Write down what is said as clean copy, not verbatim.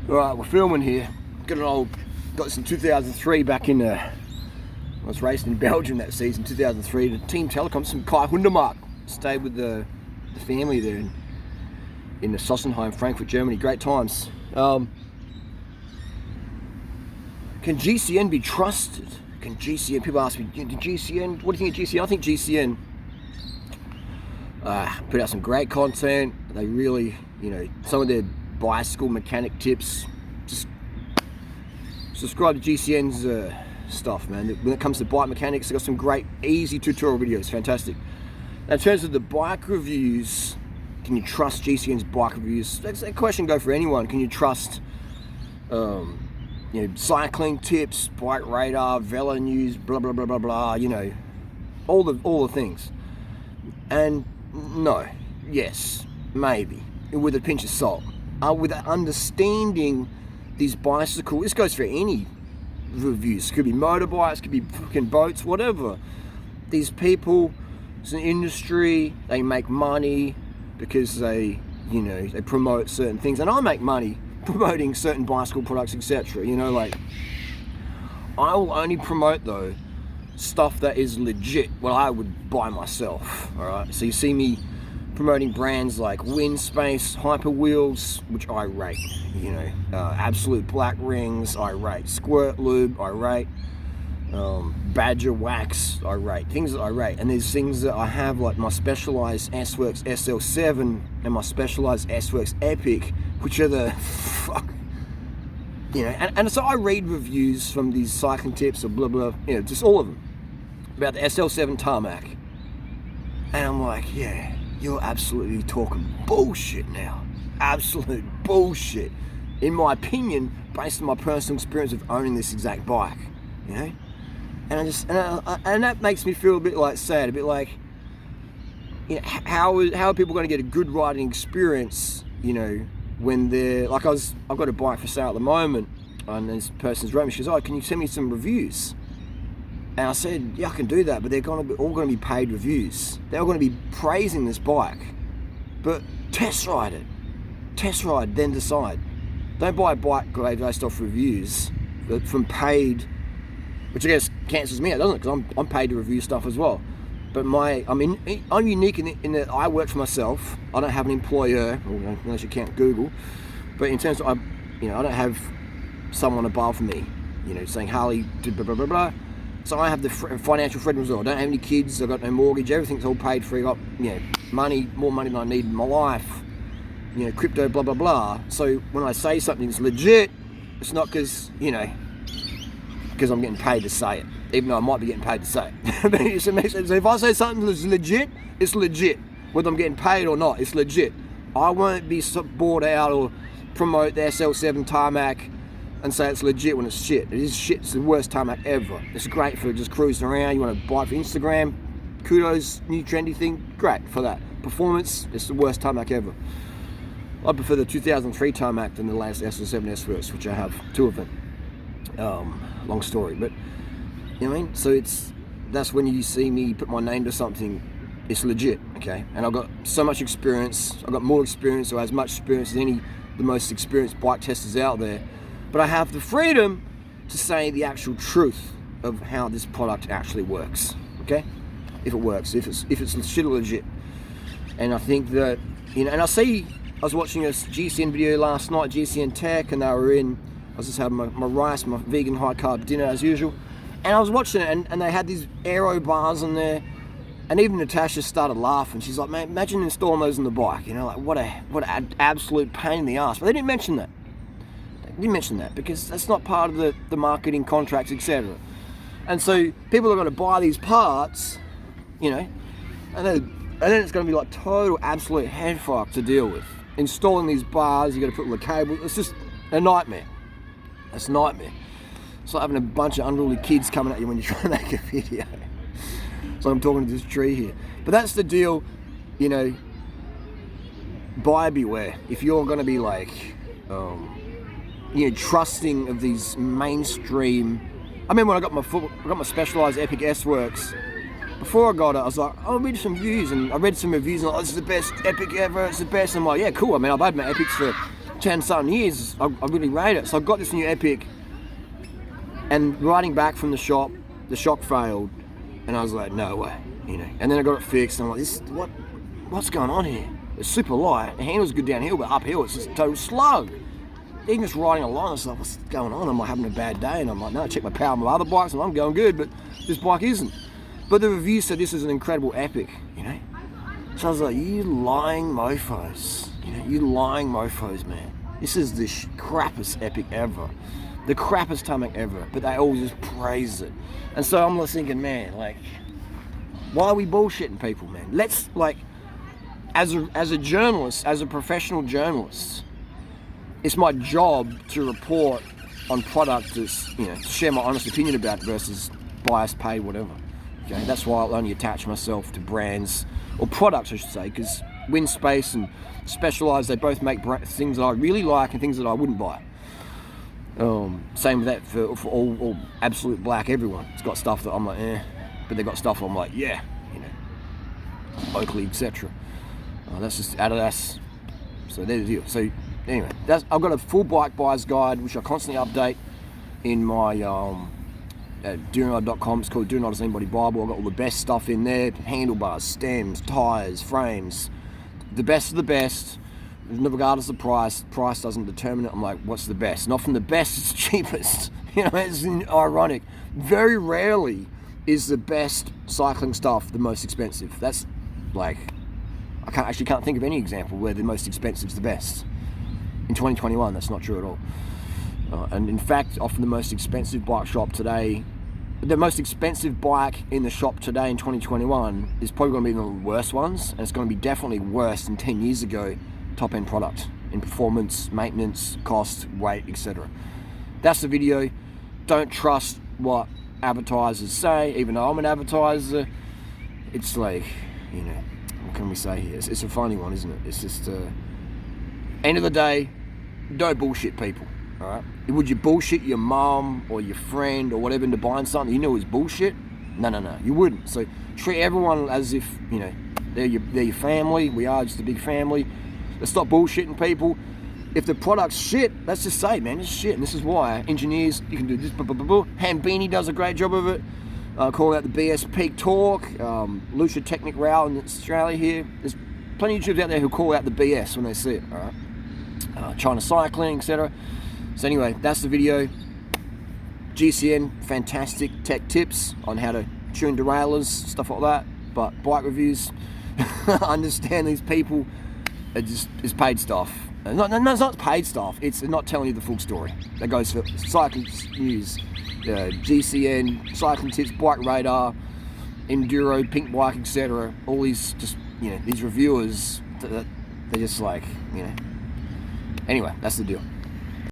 Alright, we're filming here. Got this in 2003 back in, I was racing in Belgium that season, 2003, the Team Telecom, some Kai Hundermark. Stayed with the family there in the Sossenheim, Frankfurt, Germany. Great times. Can GCN be trusted? Can GCN, people ask me, GCN, what do you think of GCN? I think GCN put out some great content. They really, some of their bicycle mechanic tips. Just subscribe to GCN's stuff, man. When it comes to bike mechanics, they've got some great, easy tutorial videos. Fantastic. Now, in terms of the bike reviews, can you trust GCN's bike reviews? That's a question go for anyone. Can you trust, cycling tips, bike radar, Velo news, blah blah blah blah blah. All the things. And no, yes, maybe, with a pinch of salt. With understanding these bicycles, this goes for any reviews. It could be motorbikes, could be fucking boats, whatever. These people, it's an industry. They make money because they promote certain things, and I make money promoting certain bicycle products, etc. I will only promote though stuff that is legit, what I would buy myself. All right, so you see me promoting brands like Windspace, Hyper Wheels, which I rate. Absolute Black Rings, I rate. Squirt Lube, I rate. Badger Wax, I rate. Things that I rate. And there's things that I have, like my Specialized S-Works SL7 and my Specialized S-Works Epic, which are the fuck. And so I read reviews from these cycling tips or blah blah, just all of them about the SL7 tarmac, and I'm like, yeah, you're absolutely talking bullshit now. Absolute bullshit, in my opinion, based on my personal experience of owning this exact bike, And and that makes me feel a bit like sad, a bit like, how are people going to get a good riding experience, when they're like, I've got a bike for sale at the moment, and this person's wrote me, she goes, oh, can you send me some reviews? And I said, yeah, I can do that, but they're all going to be paid reviews. They're all going to be praising this bike, but test ride it. Test ride, then decide. Don't buy a bike based off reviews from paid, which I guess cancels me out, doesn't it? Because I'm paid to review stuff as well. But I'm unique in that I work for myself. I don't have an employer, unless you count Google. But in terms of, I don't have someone above me, saying Harley did blah blah blah blah. So I have the financial freedom as well. I don't have any kids. I've got no mortgage. Everything's all paid for. I've got money, more money than I need in my life. Crypto, blah blah blah. So when I say something's legit, it's not because I'm getting paid to say it, even though I might be getting paid to say it. So if I say something is legit, it's legit. Whether I'm getting paid or not, it's legit. I won't be bought out or promote the SL7 tarmac and say it's legit when it's shit. It is shit. It's the worst tarmac ever. It's great for just cruising around. You want to buy it for Instagram, kudos, new trendy thing, great for that. Performance, it's the worst tarmac ever. I prefer the 2003 tarmac than the latest SL7 S-Works, which I have two of them. Long story, but so that's when you see me put my name to something, it's legit, okay? And I've got so much experience. I've got more experience, or as much experience as the most experienced bike testers out there. But I have the freedom to say the actual truth of how this product actually works, okay? If it works, if it's shit or legit. And I think that and I was watching a GCN video last night, GCN Tech, and I was just having my rice, my vegan high carb dinner as usual, and I was watching it, and they had these aero bars in there, and even Natasha started laughing. She's like, man, imagine installing those on the bike, like what an absolute pain in the ass. But they didn't mention that. They didn't mention that because that's not part of the marketing contracts, etc. And so people are going to buy these parts, and then it's going to be like total absolute head fuck to deal with. Installing these bars, you got to put all the cable. It's just a nightmare. It's a nightmare. It's like having a bunch of unruly kids coming at you when you're trying to make a video. So I'm talking to this tree here. But that's the deal, buyer beware. If you're going to be like, trusting of these mainstream. I remember when I got my Specialized Epic S-Works. Before I got it, I was like, I'll read some reviews, and I read some reviews, and this is the best Epic ever. It's the best. And I'm like, yeah, cool. I mean, I've had my Epics for 10 something years, I really rate it. So I got this new Epic, and riding back from the shop, the shock failed, and I was like, no way, you know. And then I got it fixed, and I'm like, what's going on here? It's super light, the handle's good downhill, but uphill it's just a total slug. Even just riding along, I was like, what's going on? I'm like having a bad day, and I'm like, no, I check my power on my other bikes, and I'm going good, but this bike isn't. But the review said this is an incredible Epic, you know. So I was like, you lying mofos, you know, you lying mofos, man. This is the crappiest Epic ever. The crappiest Tamiya ever, but they all just praise it. And so I'm just thinking, man, like, why are we bullshitting people, man? Let's, like, as a journalist, as a professional journalist, it's my job to report on product that's, you know, to share my honest opinion about it versus biased paid, whatever. Okay, that's why I'll only attach myself to brands, or products I should say, because Winspace and Specialized, they both make things that I really like and things that I wouldn't buy. Same with that for all absolute black everyone. It's got stuff that I'm like, but they got stuff I'm like, yeah, you know, Oakley, etc. That's just Adidas. So there's the deal. So anyway, I've got a full bike buyer's guide which I constantly update in my at donot.com. It's called Do Not As Anybody Bible. I've got all the best stuff in there: handlebars, stems, tires, frames, the best of the best. Regardless of price doesn't determine it. I'm like, what's the best? Not from the best, it's cheapest. You know, it's ironic. Very rarely is the best cycling stuff the most expensive. That's like, I can't think of any example where the most expensive is the best. In 2021, that's not true at all. And in fact, often the most expensive bike shop today, the most expensive bike in the shop today in 2021 is probably going to be one of the worst ones, and it's going to be definitely worse than 10 years ago. Top end product in performance, maintenance, cost, weight, etc. That's the video. Don't trust what advertisers say, even though I'm an advertiser. It's like, you know, what can we say here? It's a funny one, isn't it? It's just, end of the day, don't bullshit people, all right? Would you bullshit your mom or your friend or whatever into buying something you knew was bullshit? No, you wouldn't. So treat everyone as if, you know, they're your family. We are just a big family. Let's stop bullshitting people. If the product's shit, let's just say, man, it's shit. And this is why engineers, you can do this, Hambini does a great job of it. Calling out the BS Peak Torque, Lucia Technic Rail in Australia here. There's plenty of YouTubers out there who call out the BS when they see it, all right? China Cycling, etc. So anyway, that's the video. GCN, fantastic tech tips on how to tune derailleurs, stuff like that. But bike reviews, understand these people. It's paid stuff. No, it's not paid stuff. It's not telling you the full story. That goes for cycling news, GCN, cycling tips, bike radar, enduro, pink bike, etc. All these just, you know, these reviewers, they're just like, you know. Anyway, that's the deal.